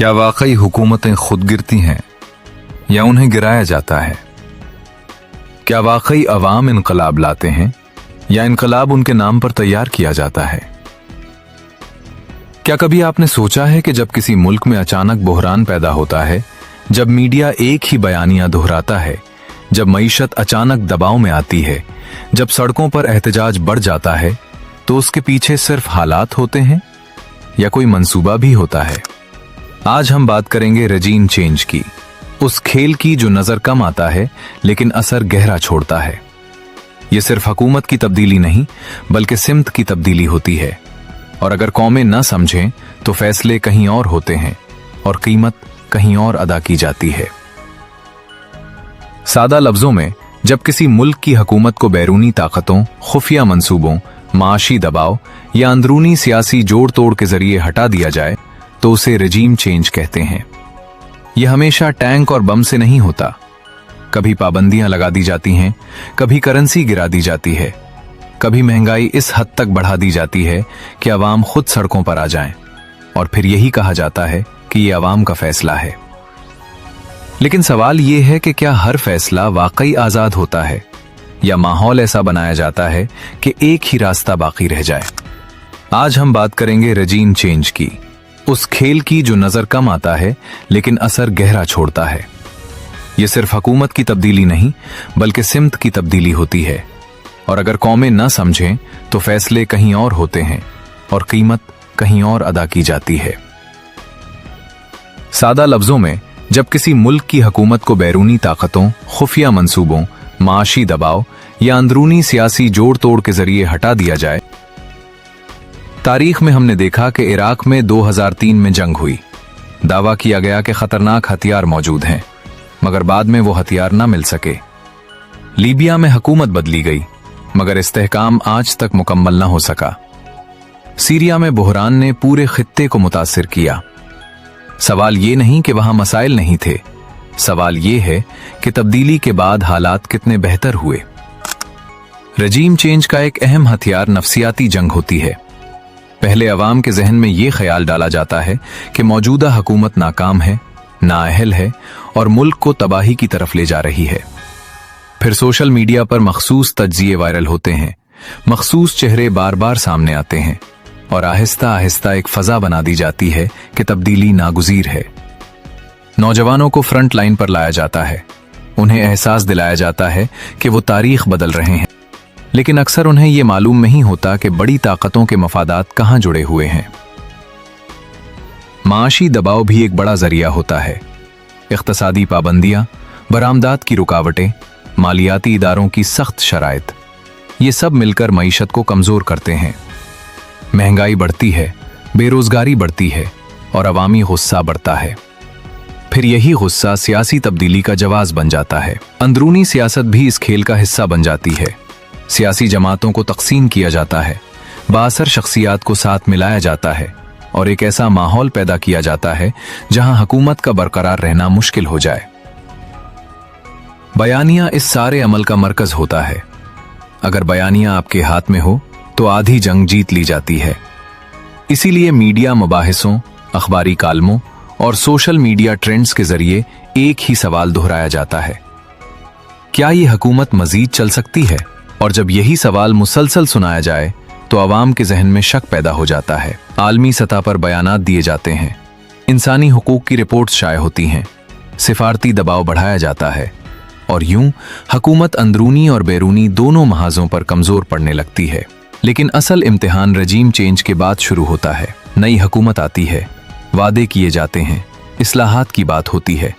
क्या वाकई हुकूमतें खुद गिरती हैं या उन्हें गिराया जाता है? क्या वाकई अवाम इनकलाब लाते हैं या इनकलाब उनके नाम पर तैयार किया जाता है? क्या कभी आपने सोचा है कि जब किसी मुल्क में अचानक बहरान पैदा होता है, जब मीडिया एक ही बयानियां दोहराता है, जब मईशत अचानक दबाव में आती है, जब सड़कों पर एहतजाज बढ़ जाता है, तो उसके पीछे सिर्फ हालात होते हैं या कोई मंसूबा भी होता है? आज हम बात करेंगे रजीम चेंज की, उस खेल की जो नजर कम आता है लेकिन असर गहरा छोड़ता है। यह सिर्फ हुकूमत की तब्दीली नहीं बल्कि सिमत की तब्दीली होती है, और अगर कौमें न समझें तो फैसले कहीं और होते हैं और कीमत कहीं और अदा की जाती है। सादा लफ्जों में, जब किसी मुल्क की हुकूमत को बैरूनी ताकतों, खुफिया मंसूबों, माशी दबाव या अंदरूनी सियासी जोड़ तोड़ के जरिए हटा दिया जाए तो उसे रजीम चेंज कहते हैं। यह हमेशा टैंक और बम से नहीं होता। कभी पाबंदियां लगा दी जाती हैं, कभी करेंसी गिरा दी जाती है, कभी महंगाई इस हद तक बढ़ा दी जाती है कि अवाम खुद सड़कों पर आ जाएं, और फिर यही कहा जाता है कि यह अवाम का फैसला है। लेकिन सवाल यह है कि क्या हर फैसला वाकई आजाद होता है या माहौल ऐसा बनाया जाता है कि एक ही रास्ता बाकी रह जाए? आज हम बात करेंगे रजीम चेंज की, उस खेल की जो नजर कम आता है लेकिन असर गहरा छोड़ता है। यह सिर्फ हुकूमत की तब्दीली नहीं बल्कि सिमत की तब्दीली होती है, और अगर कौमें न समझें तो फैसले कहीं और होते हैं और कीमत कहीं और अदा की जाती है। सादा लफ्जों में, जब किसी मुल्क की हुकूमत को बैरूनी ताकतों, खुफिया मंसूबों, माशी दबाव या अंदरूनी सियासी जोड़ तोड़ के जरिए हटा दिया जाए। तारीख में हमने देखा कि इराक में 2003 में जंग हुई। दावा किया गया कि खतरनाक हथियार मौजूद हैं, मगर बाद में वो हथियार ना मिल सके। लीबिया में हुकूमत बदली गई, मगर इस्तेहकाम आज तक मुकम्मल ना हो सका। सीरिया में बहरान ने पूरे खित्ते को मुतासिर किया। सवाल ये नहीं कि वहां मसाइल नहीं थे, सवाल ये है कि तब्दीली के बाद हालात कितने बेहतर हुए। रजीम चेंज का एक अहम हथियार नफसियाती जंग होती है। पहले अवाम के जहन में यह ख्याल डाला जाता है कि मौजूदा हुकूमत नाकाम है, नाअहल है और मुल्क को तबाही की तरफ ले जा रही है। फिर सोशल मीडिया पर मखसूस तज्जिए वायरल होते हैं, मखसूस चेहरे बार बार सामने आते हैं, और आहिस्ता आहिस्ता एक फजा बना दी जाती है कि तब्दीली नागुजीर है। नौजवानों को फ्रंट लाइन पर लाया जाता है, उन्हें एहसास दिलाया जाता है कि वो तारीख बदल रहे हैं, लेकिन अक्सर उन्हें यह मालूम नहीं होता कि बड़ी ताकतों के मफादात कहां जुड़े हुए हैं। माशी दबाव भी एक बड़ा जरिया होता है। इख्तिसादी पाबंदियां, बरामदात की रुकावटें, मालियाती इदारों की सख्त शराइत, ये सब मिलकर मईशत को कमजोर करते हैं। महंगाई बढ़ती है, बेरोजगारी बढ़ती है और अवामी गुस्सा बढ़ता है। फिर यही गुस्सा सियासी तब्दीली का जवाब बन जाता है। अंदरूनी सियासत भी इस खेल का हिस्सा बन जाती है। सियासी जमातों को तकसीम किया जाता है, बाअसर शख्सियात को साथ मिलाया जाता है और एक ऐसा माहौल पैदा किया जाता है जहां हुकूमत का बरकरार रहना मुश्किल हो जाए। बयानिया इस सारे अमल का मरकज होता है। अगर बयानिया आपके हाथ में हो तो आधी जंग जीत ली जाती है। इसीलिए मीडिया मुबाहिसों, अखबारी कालमों और सोशल मीडिया ट्रेंड्स के जरिए एक ही सवाल दोहराया जाता है, क्या ये हुकूमत मजीद चल सकती है? और जब यही सवाल मुसलसल सुनाया जाए तो अवाम के जहन में शक पैदा हो जाता है। आलमी सतह पर बयानात दिए जाते हैं, इंसानी हुकूक की रिपोर्ट्स शाये होती हैं, सिफारती दबाव बढ़ाया जाता है, और यूं हुकूमत अंदरूनी और बैरूनी दोनों महाजों पर कमजोर पड़ने लगती है। लेकिन असल इम्तिहान रजीम चेंज के बाद शुरू होता है। नई हुकूमत आती है, वादे किए जाते हैं, इस्लाहात की बात होती है,